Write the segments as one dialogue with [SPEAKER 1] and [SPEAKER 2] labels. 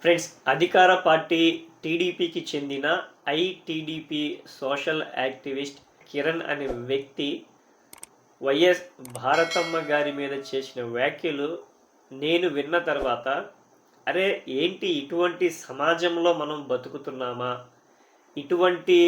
[SPEAKER 1] Friends, అధికార party టీడీపీకి చెందిన ఐటీడీపీ సోషల్ యాక్టివిస్ట్ కిరణ్ అనే వ్యక్తి వైఎస్ భారతమ్మ గారి మీద చేసిన వ్యాఖ్యలు నేను విన్న తర్వాత, అరే ఏంటి ఇటువంటి సమాజంలో మనం బతుకుతున్నామా, ఇటువంటి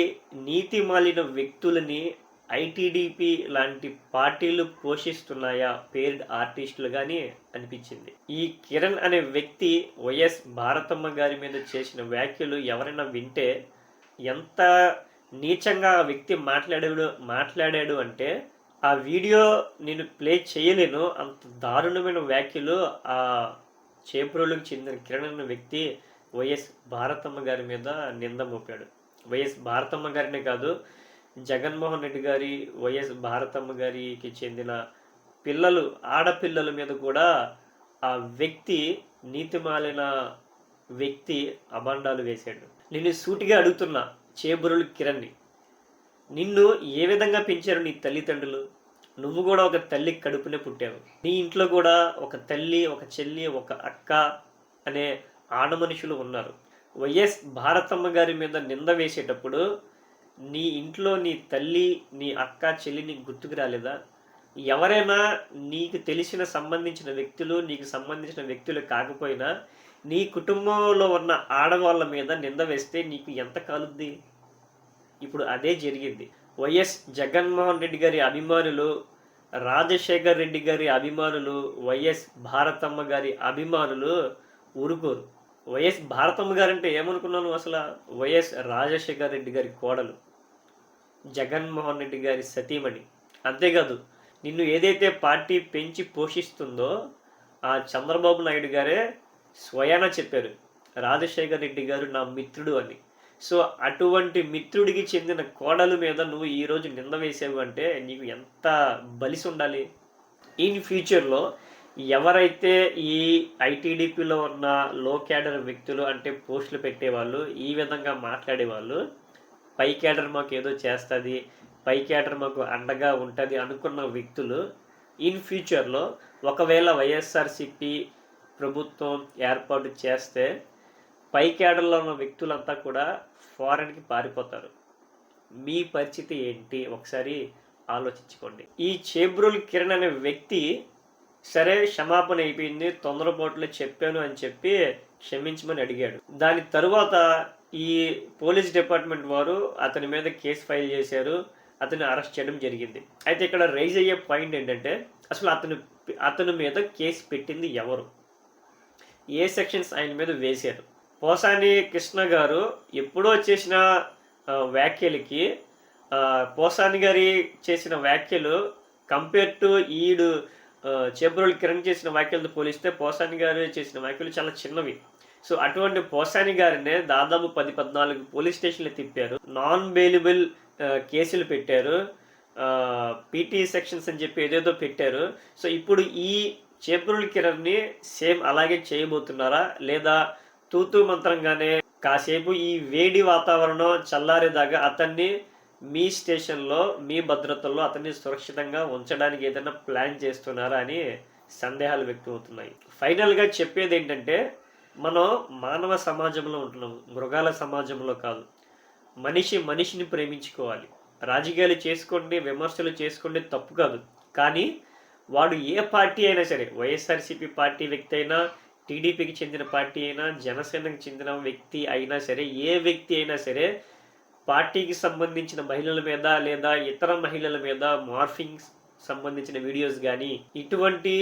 [SPEAKER 1] నీతి మాలిన వ్యక్తులని ఐటీడీపీ లాంటి పార్టీలు పోషిస్తున్నాయా పేర్డ్ ఆర్టిస్టులు కానీ అనిపించింది. ఈ కిరణ్ అనే వ్యక్తి వైఎస్ భారతమ్మ గారి మీద చేసిన వ్యాఖ్యలు ఎవరైనా వింటే ఎంత నీచంగా ఆ వ్యక్తి మాట్లాడాడు అంటే ఆ వీడియో నేను ప్లే చేయలేను. అంత దారుణమైన వ్యాఖ్యలు ఆ చేబ్రోలుకు చెందిన కిరణ్ అనే వ్యక్తి వైఎస్ భారతమ్మ గారి మీద నింద మోపాడు. వైఎస్ భారతమ్మ గారినే కాదు, జగన్మోహన్ రెడ్డి గారి, వైఎస్ భారతమ్మ గారికి చెందిన ఆడపిల్లల మీద కూడా ఆ వ్యక్తి, నీతిమాలిన వ్యక్తి అభాండాలు వేశాడు. నేను సూటిగా అడుగుతున్నా చేబ్రోలు కిరణ్ని, నిన్ను ఏ విధంగా పెంచారు నీ తల్లిదండ్రులు? నువ్వు కూడా ఒక తల్లి కడుపునే పుట్టావు. నీ ఇంట్లో కూడా ఒక తల్లి, ఒక చెల్లి, ఒక అక్క అనే ఆడమనుషులు ఉన్నారు. వైఎస్ భారతమ్మ గారి మీద నింద వేసేటప్పుడు నీ ఇంట్లో నీ తల్లి, నీ అక్క, చెల్లి నీకు గుర్తుకు రాలేదా? ఎవరైనా నీకు సంబంధించిన వ్యక్తులు, నీకు సంబంధించిన వ్యక్తులు కాకపోయినా నీ కుటుంబంలో ఉన్న ఆడవాళ్ళ మీద నింద వేస్తే నీకు ఎంత కాలుద్ది? ఇప్పుడు అదే జరిగింది. వైఎస్ జగన్మోహన్ రెడ్డి గారి అభిమానులు, రాజశేఖర్ రెడ్డి గారి అభిమానులు, వైఎస్ భారతమ్మ గారి అభిమానులు ఊరుకోరు. వైఎస్ భారతమ్మ గారు అంటే ఏమనుకున్నాను అసలు? వైఎస్ రాజశేఖర్ రెడ్డి గారి కోడలు, జగన్మోహన్ రెడ్డి గారి సతీమణి. అంతేకాదు, నిన్ను ఏదైతే పార్టీ పెంచి పోషిస్తుందో ఆ చంద్రబాబు నాయుడు గారే స్వయాన చెప్పారు, రాజశేఖర్ రెడ్డి గారు నా మిత్రుడు అని. సో అటువంటి మిత్రుడికి చెందిన కోడలు మీద నువ్వు ఈరోజు నింద వేసావు అంటే నీకు ఎంత బలిసి ఉండాలి? ఇన్ ఫ్యూచర్లో ఎవరైతే ఈ ఐటీడీపీలో ఉన్న లో క్యాడర్ వ్యక్తులు, అంటే పోస్టులు పెట్టేవాళ్ళు, ఈ విధంగా మాట్లాడేవాళ్ళు, పై క్యాడర్ మాకు ఏదో చేస్తుంది, పై క్యాడర్ మాకు అండగా ఉంటుంది అనుకున్న వ్యక్తులు ఇన్ ఫ్యూచర్లో ఒకవేళ వైఎస్ఆర్సిపి ప్రభుత్వం ఏర్పాటు చేస్తే పై క్యాడర్లో ఉన్న వ్యక్తులంతా కూడా ఫారెన్కి పారిపోతారు. మీ పరిస్థితి ఏంటి ఒకసారి ఆలోచించుకోండి. ఈ చేబ్రోలు కిరణ్ అనే వ్యక్తి సరే క్షమాపణ అయిపోయింది, తొందరపాటులో చెప్పాను అని చెప్పి క్షమించమని అడిగాడు. దాని తరువాత ఈ పోలీస్ డిపార్ట్మెంట్ వారు అతని మీద కేసు ఫైల్ చేశారు, అతన్ని అరెస్ట్ చేయడం జరిగింది. అయితే ఇక్కడ రైజ్ అయ్యే పాయింట్ ఏంటంటే, అసలు అతని మీద కేసు పెట్టింది ఎవరు, ఏ సెక్షన్స్ ఆయన మీద వేశారు? పోసాని కృష్ణ గారు ఎప్పుడో చేసిన వ్యాఖ్యలకి, పోసాని గారి చేసిన వ్యాఖ్యలు కంపేర్ టు ఈడు చేబ్రోలు కిరణ్ చేసిన వ్యాఖ్యలతో పోలిస్తే పోసాని గారు చేసిన వ్యాఖ్యలు చాలా చిన్నవి. సో అటువంటి పోసాని గారినే దాదాపు 10-14 పోలీస్ స్టేషన్లు తిప్పారు, నాన్ బెయిలబుల్ కేసులు పెట్టారు, పీటీ సెక్షన్స్ అని చెప్పి ఏదేదో పెట్టారు. సో ఇప్పుడు ఈ చేబ్రోలు కిరణ్ని సేమ్ అలాగే చేయబోతున్నారా, లేదా తూతూ మంత్రంగానే కాసేపు ఈ వేడి వాతావరణం చల్లారేదాకా అతన్ని మీ స్టేషన్లో, మీ భద్రతల్లో అతన్ని సురక్షితంగా ఉంచడానికి ఏదైనా ప్లాన్ చేస్తున్నారా అని సందేహాలు వ్యక్తమవుతున్నాయి. ఫైనల్గా చెప్పేది ఏంటంటే, మనం మానవ సమాజంలో ఉంటున్నాము, మృగాల సమాజంలో కాదు. మనిషిని ప్రేమించుకోవాలి. రాజకీయాలు చేసుకోండి, విమర్శలు చేసుకోండి, తప్పు కాదు. కానీ వాడు ఏ పార్టీ అయినా సరే, వైఎస్ఆర్సీపీ పార్టీ వ్యక్తి అయినా, టీడీపీకి చెందిన పార్టీ అయినా, జనసేనకు చెందిన వ్యక్తి అయినా సరే, ఏ వ్యక్తి అయినా సరే పార్టీకి సంబంధించిన మహిళల మీద లేదా ఇతర మహిళల మీద మార్ఫింగ్ సంబంధించిన వీడియోస్ కానీ ఇటువంటి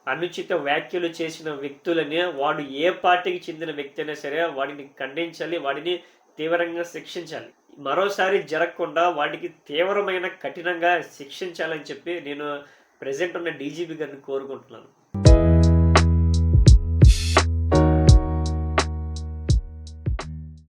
[SPEAKER 1] అనుచిత వ్యాఖ్యలు చేసిన వ్యక్తులని వాడు ఏ పార్టీకి చెందిన వ్యక్తి అయినా సరే వాడిని ఖండించాలి, వాడిని తీవ్రంగా శిక్షించాలి. మరోసారి జరగకుండా వాడికి తీవ్రమైన కఠినంగా శిక్షించాలని చెప్పి నేను ప్రెజెంట్ ఉన్న డీజీపీ గారిని కోరుకుంటున్నాను.